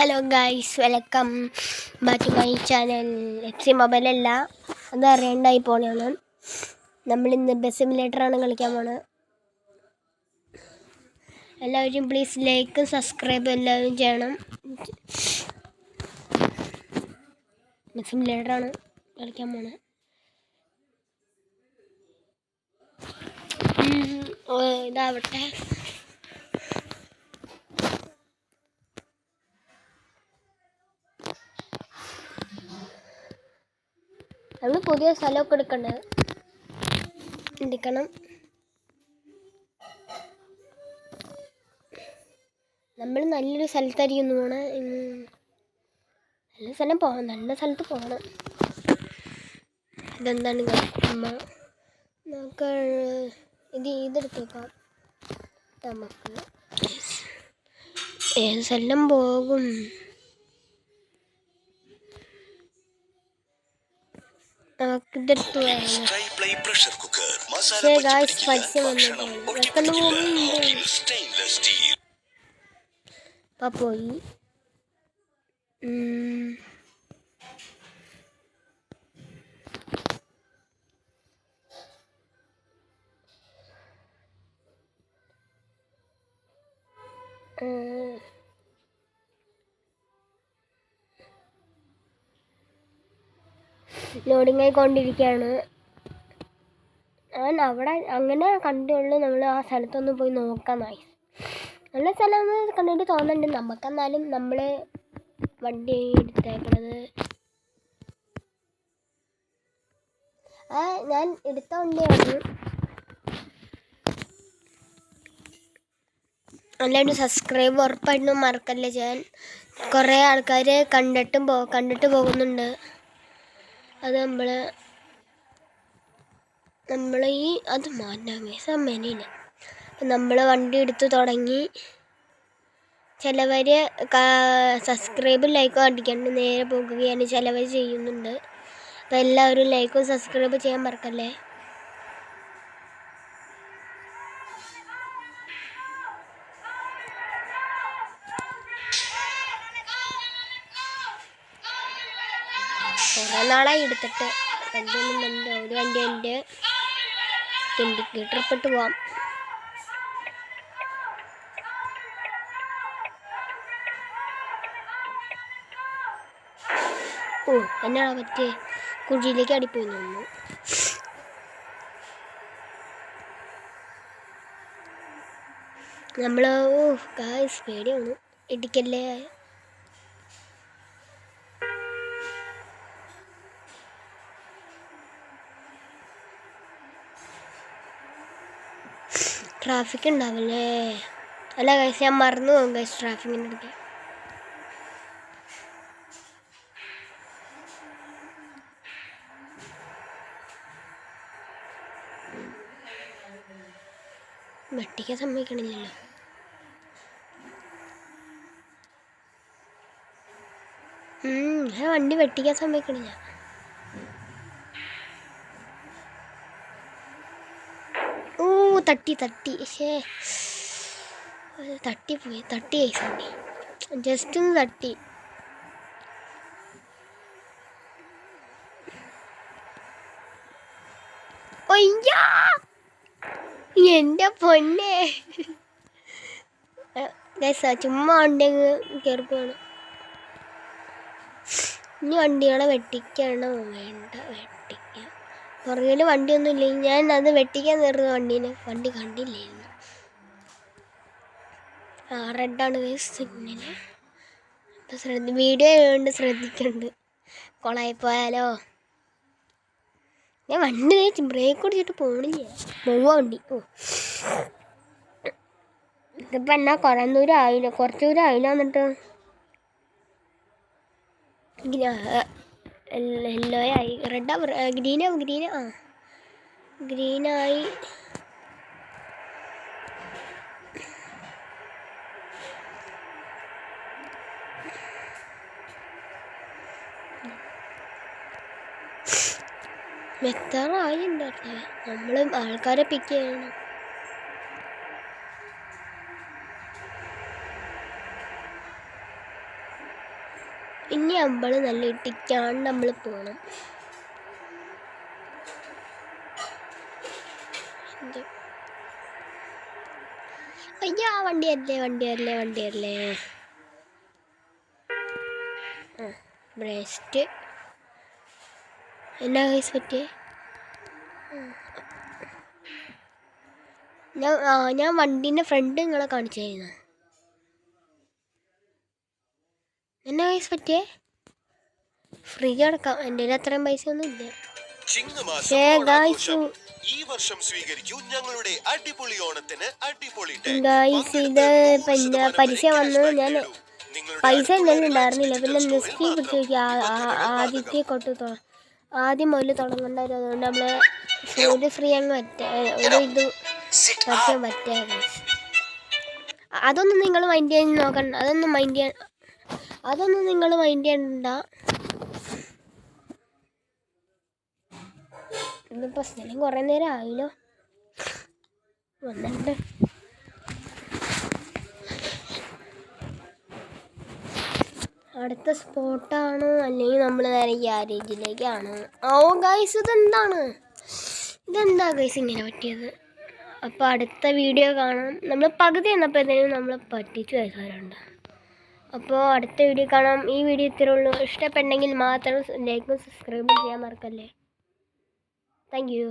Hello guys, welcome back to my channel. FC മൊബൈലല്ല, അത് അറിയണ്ടായി പോണെയാണ്. നമ്മളിന്ന് ബസ് സിമുലേറ്ററാണ് കളിക്കാൻ പോണത്. എല്ലാവരും പ്ലീസ് ലൈക്ക് സബ്സ്ക്രൈബ് എല്ലാവരും ചെയ്യണം. ബസ് സിമുലേറ്ററാണ് കളിക്കാൻ പോണത്. ഇതാവട്ടെ. നമ്മൾ പുതിയ സ്ഥലമൊക്കെ എടുക്കണം. നമ്മൾ നല്ലൊരു സ്ഥലത്തായിരിക്കും പോണേ. നല്ല സ്ഥലത്ത് പോകണം. ഇതെന്താണ് നമുക്ക് ഇതെടുത്ത് വെക്കാം. നമുക്ക് ഏത് സ്ഥലം പോകും? പോയി ലോഡിങ് ആയിക്കൊണ്ടിരിക്കുകയാണ്. ഞാൻ അവിടെ അങ്ങനെ കണ്ടുള്ളൂ. നമ്മൾ ആ സ്ഥലത്തൊന്ന് പോയി നോക്കാനായി. നല്ല സ്ഥലം കണ്ടിട്ട് തോന്നുന്നുണ്ട് നമുക്കെന്നാലും. നമ്മൾ വണ്ടി എടുത്തേക്കണത് ഞാൻ എടുത്ത വണ്ടിയാണ്. എല്ലാവരും സബ്സ്ക്രൈബ് ഉറപ്പായിട്ടും മറക്കല്ലേ ചെയ്യാൻ. കുറേ ആൾക്കാർ കണ്ടിട്ട് പോകുന്നുണ്ട്. അത് അത് മാറ്റാൻ സമയമില്ല. നമ്മൾ വണ്ടി എടുത്ത് തുടങ്ങി. ചിലവർ സബ്സ്ക്രൈബും ലൈക്കും അടിക്കാണ്ട് നേരെ പോകുകയാണ് ചിലവർ ചെയ്യുന്നുണ്ട്. അപ്പോൾ എല്ലാവരും ലൈക്കും സബ്സ്ക്രൈബ് ചെയ്യാൻ മറക്കല്ലേ. കുറേ നാളായി എടുത്തിട്ട്. ഒരു വണ്ടി ഉണ്ട്. ഇൻഡിക്കേറ്റർ പോവാം. എന്നാണ് പറ്റിയ കുഴിയിലേക്ക് അടിപ്പോയി നിന്നു. നമ്മൾ പേടിയാണ്. ഇടിക്കല്ലേ. ട്രാഫിക് ഉണ്ടാവില്ലേ? അല്ല ഗൈസ്, ഞാൻ മറന്നു പോകും ഗൈസ് ട്രാഫിക്കിൻ്റെ അടുത്ത്. വെട്ടിക്കാൻ സമ്മതിക്കണില്ലല്ലോ. വണ്ടി വെട്ടിക്കാൻ സമ്മതിക്കണില്ല. തട്ടി തട്ടിപ്പോയി ജസ്റ്റ് ഒന്ന് തട്ടി. എൻ്റെ പൊന്നെ ചുമ്മാ വണ്ടി കയറി പോകണം. ഇനി വണ്ടികളെ വെട്ടിക്കണോ? വേണ്ട, വെട്ടിക്കാം. പുറകിൽ വണ്ടിയൊന്നും ഇല്ലെങ്കിൽ ഞാൻ അത് വെട്ടിക്കാൻ കയറുന്ന വണ്ടി കണ്ടില്ലായിരുന്നു. റെഡാണ് സിഗ്നൽ. അപ്പം വീഡിയോ കൊണ്ട് ശ്രദ്ധിക്കുന്നുണ്ട്. കൊളായിപ്പോയാലോ. ഞാൻ വണ്ടി ബ്രേക്ക് ഓടിച്ചിട്ട് പോണില്ല. വണ്ടി ഇതിപ്പോൾ എന്നാ കുറച്ച് ദൂരം ആയില്ല. എന്നിട്ട് യെല്ലോ ആയി. ഗ്രീനായി. മെത്താറായി ഉണ്ടായിരുന്നില്ല. നമ്മൾ ആൾക്കാരെ പിക്ക് ചെയ്യണം. ഇനി നമ്മൾ നല്ല ഇട്ടിക്കാണ്ട് നമ്മൾ പോകണം. അയ്യാ വണ്ടി വരല്ലേ. ബ്രേസ്റ്റ് എന്നാ കേസ് പറ്റിയേ? ഞാൻ വണ്ടീൻ്റെ ഫ്രണ്ട് നിങ്ങളെ കാണിച്ചു തരുന്ന. എന്നാ കേസ് പറ്റിയേ? ഫ്രീ അടക്കാം, എൻ്റെ കയ്യിൽ അത്രയും പൈസ ഒന്നും ഇല്ല. ഈ വർഷം സ്വീകരിക്കൂ ഞങ്ങളുടെ അടിപൊളി ഓണത്തിന് അടിപൊളി ഇത് പിന്നെ പൈസ വന്നു. ഞാൻ പൈസ എന്തെങ്കിലും ഉണ്ടായിരുന്നില്ല. പിന്നെ നെസ്റ്റി പിടിച്ച് നോക്കി ആദ്യം മുതൽ തുടങ്ങേണ്ടത്. അതുകൊണ്ട് നമ്മള് ഒരു ഫ്രീ അങ്ങ് ഇത് പറ്റേ. അതൊന്നും നിങ്ങൾ മൈൻഡ് ചെയ്യാൻ നോക്കണ്ട. അതൊന്നും നിങ്ങൾ മൈൻഡ് ചെയ്യണ്ട. ഇന്നിപ്പോൾ സ്ഥലം കുറേ നേരം ആയില്ലോ വന്നിട്ട്. അടുത്ത സ്പോട്ടാണോ അല്ലെങ്കിൽ നമ്മൾ നേരെ ഗ്യാരേജിലേക്കാണ്? ഗൈസ് ഇതെന്താ ഗൈസ് ഇങ്ങനെ പറ്റിയത്? അപ്പോൾ അടുത്ത വീഡിയോ കാണാം. നമ്മൾ പകുതി എന്നപ്പോഴത്തേനും നമ്മൾ പറ്റിച്ചു വയ്ക്കാറുണ്ട്. അപ്പോൾ അടുത്ത വീഡിയോ കാണാം. ഈ വീഡിയോ ഇത്രയേ ഉള്ളൂ. ഇഷ്ടപ്പെട്ടെങ്കിൽ മാത്രം ലൈക്കും സബ്സ്ക്രൈബും ചെയ്യാൻ മറക്കല്ലേ. Thank you.